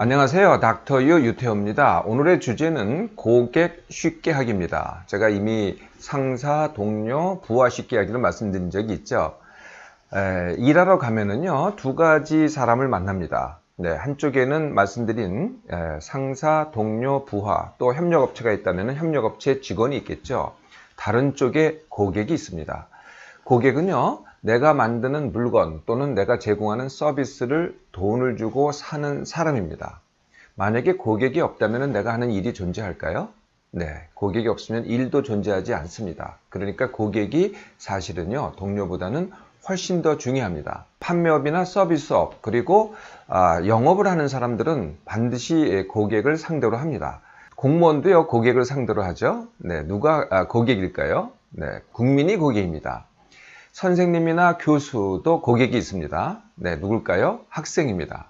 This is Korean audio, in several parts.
안녕하세요. 닥터유 유태호입니다. 오늘의 주제는 고객 쉽게 하기입니다. 제가 이미 상사, 동료, 부하 쉽게 하기를 말씀드린 적이 있죠. 일하러 가면은요, 두 가지 사람을 만납니다. 한쪽에는 말씀드린 상사, 동료, 부하, 또 협력업체가 있다면 협력업체 직원이 있겠죠. 다른 쪽에 고객이 있습니다. 고객은요, 내가 만드는 물건 또는 내가 제공하는 서비스를 돈을 주고 사는 사람입니다. 만약에 고객이 없다면 내가 하는 일이 존재할까요? 네, 고객이 없으면 일도 존재하지 않습니다. 그러니까 고객이 사실은요, 동료보다는 훨씬 더 중요합니다. 판매업이나 서비스업, 그리고 영업을 하는 사람들은 반드시 고객을 상대로 합니다. 공무원도요, 고객을 상대로 하죠. 네, 누가 고객일까요? 네, 국민이 고객입니다. 선생님이나 교수도 고객이 있습니다. 네, 누굴까요? 학생입니다.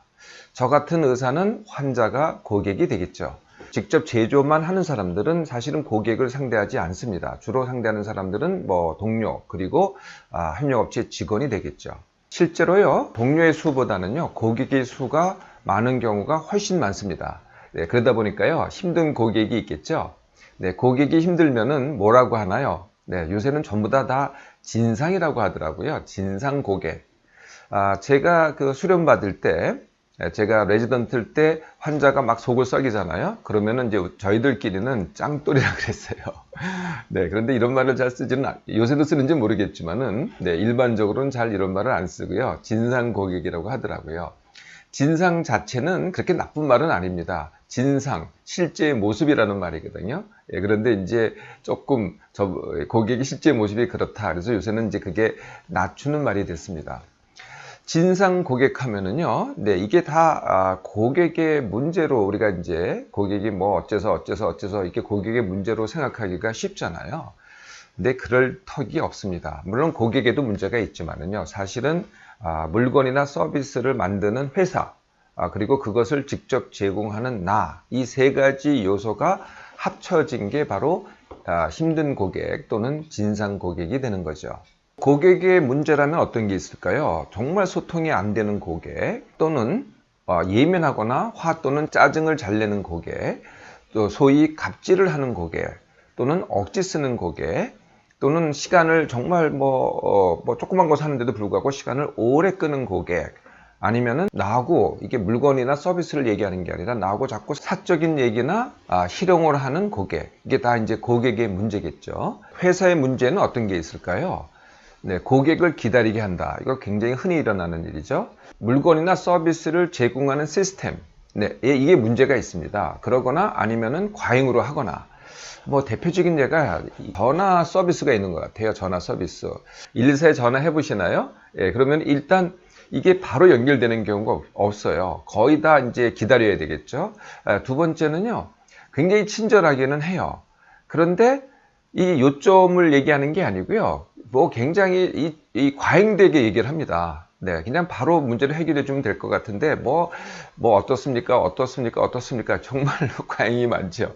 저 같은 의사는 환자가 고객이 되겠죠. 직접 제조만 하는 사람들은 사실은 고객을 상대하지 않습니다. 주로 상대하는 사람들은 동료, 그리고 협력업체 직원이 되겠죠. 실제로요, 동료의 수보다는요, 고객의 수가 많은 경우가 훨씬 많습니다. 네, 그러다 보니까요, 힘든 고객이 있겠죠. 네, 고객이 힘들면은 뭐라고 하나요? 네, 요새는 전부 다 진상이라고 하더라고요. 진상 고객. 제가 수련 받을 때, 제가 레지던트일 때 환자가 막 속을 썩이잖아요. 그러면은 이제 저희들끼리는 짱돌이라 그랬어요. 네, 그런데 이런 말을 잘 쓰지는, 요새도 쓰는지 모르겠지만은, 네, 일반적으로는 잘 이런 말을 안 쓰고요. 진상 고객이라고 하더라고요. 진상 자체는 그렇게 나쁜 말은 아닙니다. 진상, 실제의 모습이라는 말이거든요. 예, 그런데 이제 조금 고객의 실제 모습이 그렇다. 그래서 요새는 이제 그게 낮추는 말이 됐습니다. 진상 고객 하면은요, 네, 이게 다 고객의 문제로 우리가 이제 고객이 어째서 이렇게 고객의 문제로 생각하기가 쉽잖아요. 근데 그럴 턱이 없습니다. 물론 고객에도 문제가 있지만은요, 사실은 물건이나 서비스를 만드는 회사, 그리고 그것을 직접 제공하는 이 세 가지 요소가 합쳐진 게 바로 힘든 고객 또는 진상 고객이 되는 거죠. 고객의 문제라면 어떤 게 있을까요? 정말 소통이 안 되는 고객, 또는 예민하거나 화 또는 짜증을 잘 내는 고객, 또 소위 갑질을 하는 고객, 또는 억지 쓰는 고객, 또는 시간을 정말 조그만 거 사는데도 불구하고 시간을 오래 끄는 고객, 아니면은 나하고 이게 물건이나 서비스를 얘기하는 게 아니라 나하고 자꾸 사적인 얘기나 희롱을 하는 고객, 이게 다 이제 고객의 문제겠죠. 회사의 문제는 어떤 게 있을까요? 네, 고객을 기다리게 한다. 이거 굉장히 흔히 일어나는 일이죠. 물건이나 서비스를 제공하는 시스템, 네, 이게 문제가 있습니다. 그러거나 아니면은 과잉으로 하거나. 대표적인 예가 전화 서비스가 있는 것 같아요. 전화 서비스. 114에 전화해 보시나요? 예, 그러면 일단 이게 바로 연결되는 경우가 없어요. 거의 다 이제 기다려야 되겠죠. 두 번째는요, 굉장히 친절하게는 해요. 그런데 이 요점을 얘기하는 게 아니고요, 굉장히 과잉되게 얘기를 합니다. 네, 그냥 바로 문제를 해결해 주면 될 것 같은데, 어떻습니까? 정말로 과잉이 많죠.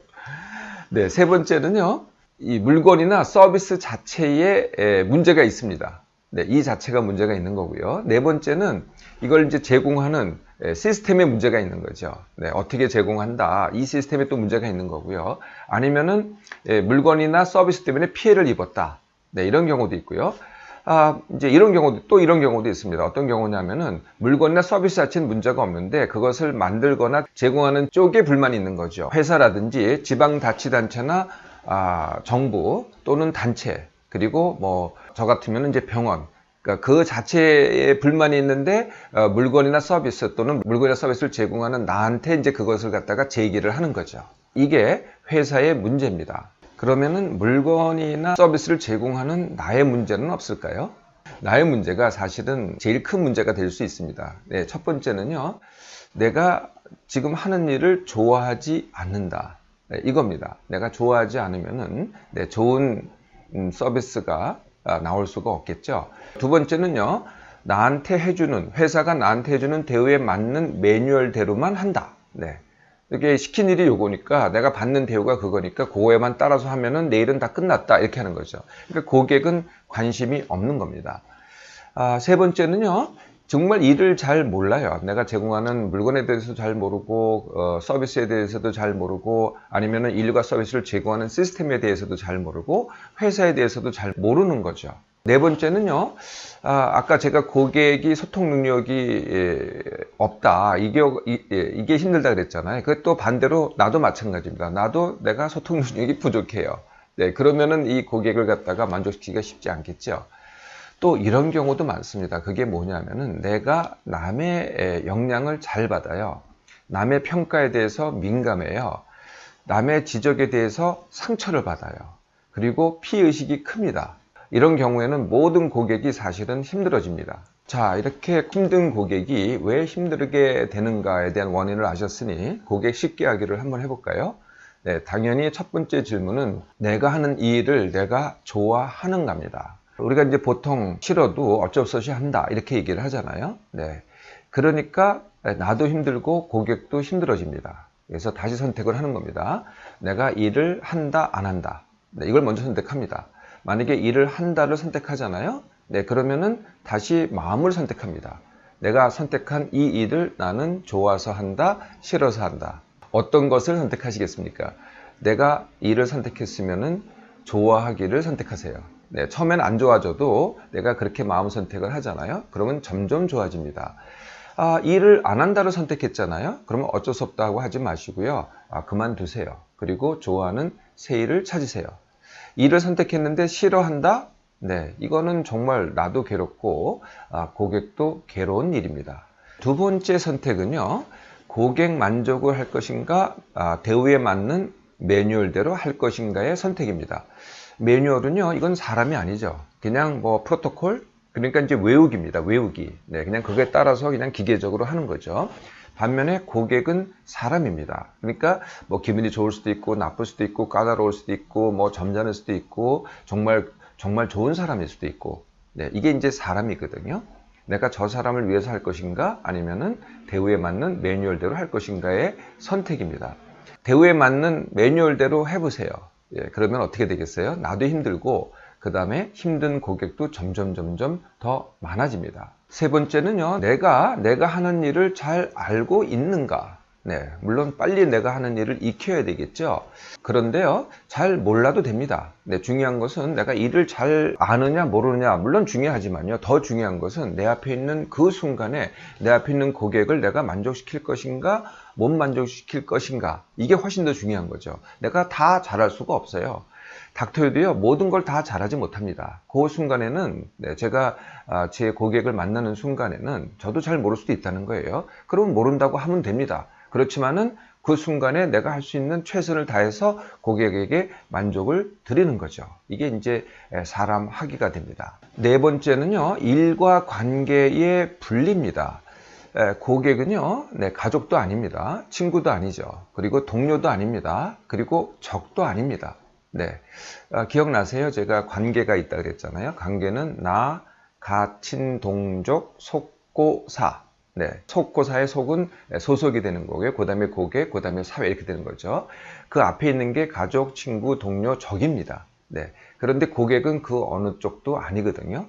네, 세 번째는요, 이 물건이나 서비스 자체에 문제가 있습니다. 네, 이 자체가 문제가 있는 거고요. 네 번째는 이걸 이제 제공하는 시스템에 문제가 있는 거죠. 네, 어떻게 제공한다. 이 시스템에 또 문제가 있는 거고요. 아니면은 물건이나 서비스 때문에 피해를 입었다. 네, 이런 경우도 있고요. 이제 이런 경우도 있습니다. 어떤 경우냐면은 물건이나 서비스 자체는 문제가 없는데 그것을 만들거나 제공하는 쪽에 불만이 있는 거죠. 회사라든지 지방자치단체나 정부 또는 단체, 그리고 저 같으면 이제 병원, 그러니까 그 자체에 불만이 있는데 물건이나 서비스 또는 물건이나 서비스를 제공하는 나한테 이제 그것을 갖다가 제기를 하는 거죠. 이게 회사의 문제입니다. 그러면은 물건이나 서비스를 제공하는 나의 문제는 없을까요? 나의 문제가 사실은 제일 큰 문제가 될 수 있습니다. 네, 첫 번째는요, 내가 지금 하는 일을 좋아하지 않는다. 네, 이겁니다. 내가 좋아하지 않으면은 좋은 서비스가 나올 수가 없겠죠. 두 번째는요, 회사가 나한테 해주는 대우에 맞는 매뉴얼대로만 한다. 네. 이게 시킨 일이 요거니까 내가 받는 대우가 그거니까 그거에만 따라서 하면은 내일은 다 끝났다, 이렇게 하는 거죠. 그러니까 고객은 관심이 없는 겁니다. 세 번째는요, 정말 일을 잘 몰라요. 내가 제공하는 물건에 대해서도 잘 모르고 서비스에 대해서도 잘 모르고 아니면은 일과 서비스를 제공하는 시스템에 대해서도 잘 모르고 회사에 대해서도 잘 모르는 거죠. 네 번째는요. 아까 제가 고객이 소통 능력이 없다. 이게 힘들다 그랬잖아요. 그것도 반대로 나도 마찬가지입니다. 나도 내가 소통 능력이 부족해요. 네, 그러면은 이 고객을 갖다가 만족시키기가 쉽지 않겠죠. 또 이런 경우도 많습니다. 그게 뭐냐면은 내가 남의 영향을 잘 받아요. 남의 평가에 대해서 민감해요. 남의 지적에 대해서 상처를 받아요. 그리고 피의식이 큽니다. 이런 경우에는 모든 고객이 사실은 힘들어집니다. 자, 이렇게 힘든 고객이 왜 힘들게 되는가에 대한 원인을 아셨으니 고객 쉽게 하기를 한번 해볼까요? 네, 당연히 첫 번째 질문은 내가 하는 이 일을 내가 좋아하는가입니다. 우리가 이제 보통 싫어도 어쩔 수 없이 한다 이렇게 얘기를 하잖아요. 네, 그러니까 나도 힘들고 고객도 힘들어집니다. 그래서 다시 선택을 하는 겁니다. 내가 일을 한다 안 한다. 네, 이걸 먼저 선택합니다. 만약에 일을 한다를 선택하잖아요. 네, 그러면은 다시 마음을 선택합니다. 내가 선택한 이 일을 나는 좋아서 한다, 싫어서 한다. 어떤 것을 선택하시겠습니까? 내가 일을 선택했으면은 좋아하기를 선택하세요. 네, 처음엔 안 좋아져도 내가 그렇게 마음 선택을 하잖아요. 그러면 점점 좋아집니다. 일을 안 한다를 선택했잖아요. 그러면 어쩔 수 없다고 하지 마시고요. 그만두세요. 그리고 좋아하는 새 일을 찾으세요. 일을 선택했는데 싫어한다? 네, 이거는 정말 나도 괴롭고 고객도 괴로운 일입니다. 두 번째 선택은요. 고객 만족을 할 것인가, 대우에 맞는 매뉴얼대로 할 것인가의 선택입니다. 매뉴얼은요, 이건 사람이 아니죠. 그냥 뭐 프로토콜, 그러니까 이제 외우기입니다. 외우기. 네, 그냥 그거에 따라서 그냥 기계적으로 하는 거죠. 반면에 고객은 사람입니다. 그러니까 뭐 기분이 좋을 수도 있고 나쁠 수도 있고 까다로울 수도 있고 뭐 점잖을 수도 있고 정말 좋은 사람일 수도 있고. 네, 이게 이제 사람이거든요. 내가 저 사람을 위해서 할 것인가 아니면은 대우에 맞는 매뉴얼대로 할 것인가의 선택입니다. 대우에 맞는 매뉴얼대로 해보세요. 예, 그러면 어떻게 되겠어요? 나도 힘들고 그 다음에 힘든 고객도 점점 더 많아집니다. 세 번째는요. 내가 하는 일을 잘 알고 있는가. 네, 물론 빨리 내가 하는 일을 익혀야 되겠죠. 그런데요, 잘 몰라도 됩니다. 네, 중요한 것은 내가 일을 잘 아느냐 모르느냐 물론 중요하지만요. 더 중요한 것은 내 앞에 있는 그 순간에 내 앞에 있는 고객을 내가 만족시킬 것인가 못 만족시킬 것인가, 이게 훨씬 더 중요한 거죠. 내가 다 잘할 수가 없어요. 닥터에도요, 모든 걸 다 잘하지 못합니다. 그 순간에는 제가 제 고객을 만나는 순간에는 저도 잘 모를 수도 있다는 거예요. 그럼 모른다고 하면 됩니다. 그렇지만은 그 순간에 내가 할 수 있는 최선을 다해서 고객에게 만족을 드리는 거죠. 이게 이제 사람 하기가 됩니다. 네 번째는요, 일과 관계의 분리입니다. 고객은요, 가족도 아닙니다. 친구도 아니죠. 그리고 동료도 아닙니다. 그리고 적도 아닙니다. 네, 기억나세요? 제가 관계가 있다 그랬잖아요. 관계는 나, 가, 친, 동족, 속고사. 네, 속고사의 속은 소속이 되는 거고요. 그 다음에 고객, 그 다음에 사회 이렇게 되는 거죠. 그 앞에 있는 게 가족, 친구, 동료, 적입니다. 네, 그런데 고객은 그 어느 쪽도 아니거든요.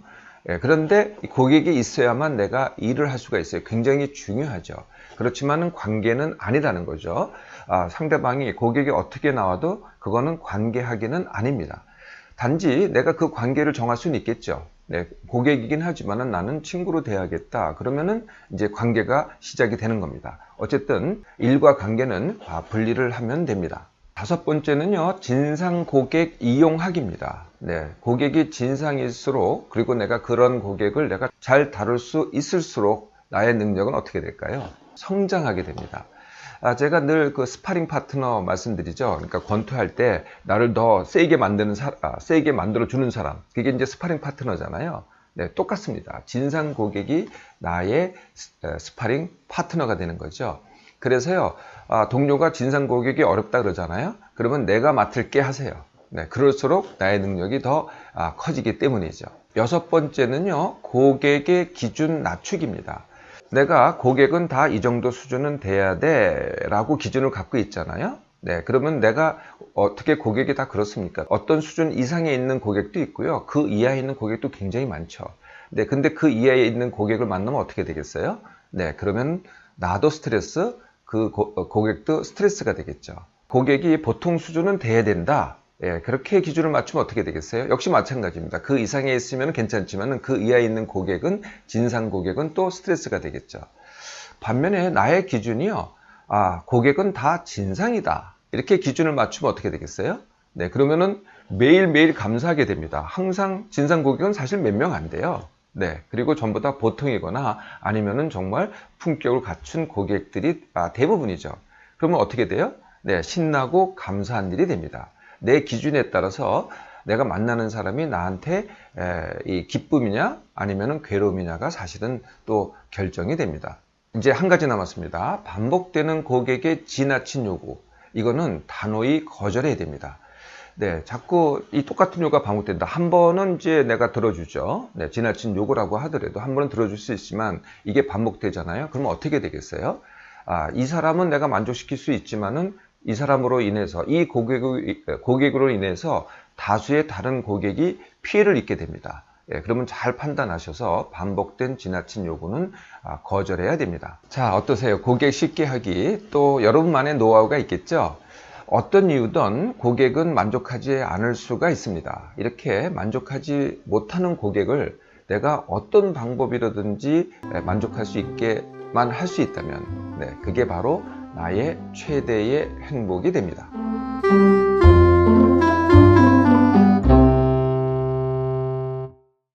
그런데 고객이 있어야만 내가 일을 할 수가 있어요. 굉장히 중요하죠. 그렇지만은 관계는 아니라는 거죠. 상대방이 고객이 어떻게 나와도 그거는 관계하기는 아닙니다. 단지 내가 그 관계를 정할 수는 있겠죠. 네, 고객이긴 하지만은 나는 친구로 대하겠다. 그러면은 이제 관계가 시작이 되는 겁니다. 어쨌든 일과 관계는 분리를 하면 됩니다. 다섯 번째는요, 진상 고객 이용하기입니다. 네, 고객이 진상일수록, 그리고 내가 그런 고객을 내가 잘 다룰 수 있을수록 나의 능력은 어떻게 될까요? 성장하게 됩니다. 제가 늘 그 스파링 파트너 말씀드리죠. 그러니까 권투할 때 나를 더 세게 세게 만들어주는 사람. 그게 이제 스파링 파트너잖아요. 네, 똑같습니다. 진상 고객이 나의 스파링 파트너가 되는 거죠. 그래서요, 동료가 진상 고객이 어렵다 그러잖아요. 그러면 내가 맡을게 하세요. 네, 그럴수록 나의 능력이 더 커지기 때문이죠. 여섯 번째는요, 고객의 기준 낮추기입니다. 내가 고객은 다 이 정도 수준은 돼야 돼 라고 기준을 갖고 있잖아요. 네, 그러면 내가 어떻게 고객이 다 그렇습니까? 어떤 수준 이상에 있는 고객도 있고요. 그 이하에 있는 고객도 굉장히 많죠. 네, 근데 그 이하에 있는 고객을 만나면 어떻게 되겠어요? 네, 그러면 나도 스트레스, 그 고객도 스트레스가 되겠죠. 고객이 보통 수준은 돼야 된다. 예, 그렇게 기준을 맞추면 어떻게 되겠어요? 역시 마찬가지입니다. 그 이상에 있으면 괜찮지만 그 이하에 있는 고객은, 진상 고객은 또 스트레스가 되겠죠. 반면에 나의 기준이요. 고객은 다 진상이다. 이렇게 기준을 맞추면 어떻게 되겠어요? 네, 그러면은 매일매일 감사하게 됩니다. 항상 진상 고객은 사실 몇 명 안 돼요. 네, 그리고 전부 다 보통이거나 아니면은 정말 품격을 갖춘 고객들이 대부분이죠. 그러면 어떻게 돼요? 네, 신나고 감사한 일이 됩니다. 내 기준에 따라서 내가 만나는 사람이 나한테 이 기쁨이냐 아니면은 괴로움이냐가 사실은 또 결정이 됩니다. 이제 한 가지 남았습니다. 반복되는 고객의 지나친 요구. 이거는 단호히 거절해야 됩니다. 네, 자꾸 이 똑같은 요구가 반복된다. 한 번은 이제 내가 들어주죠. 네, 지나친 요구라고 하더라도 한 번은 들어줄 수 있지만 이게 반복되잖아요. 그러면 어떻게 되겠어요? 이 사람은 내가 만족시킬 수 있지만은 이 사람으로 인해서, 이 고객으로 인해서 다수의 다른 고객이 피해를 입게 됩니다. 예, 그러면 잘 판단하셔서 반복된 지나친 요구는 거절해야 됩니다. 자, 어떠세요? 고객 쉽게 하기. 또 여러분만의 노하우가 있겠죠? 어떤 이유든 고객은 만족하지 않을 수가 있습니다. 이렇게 만족하지 못하는 고객을 내가 어떤 방법이라든지 만족할 수 있게만 할 수 있다면, 네, 그게 바로 나의 최대의 행복이 됩니다.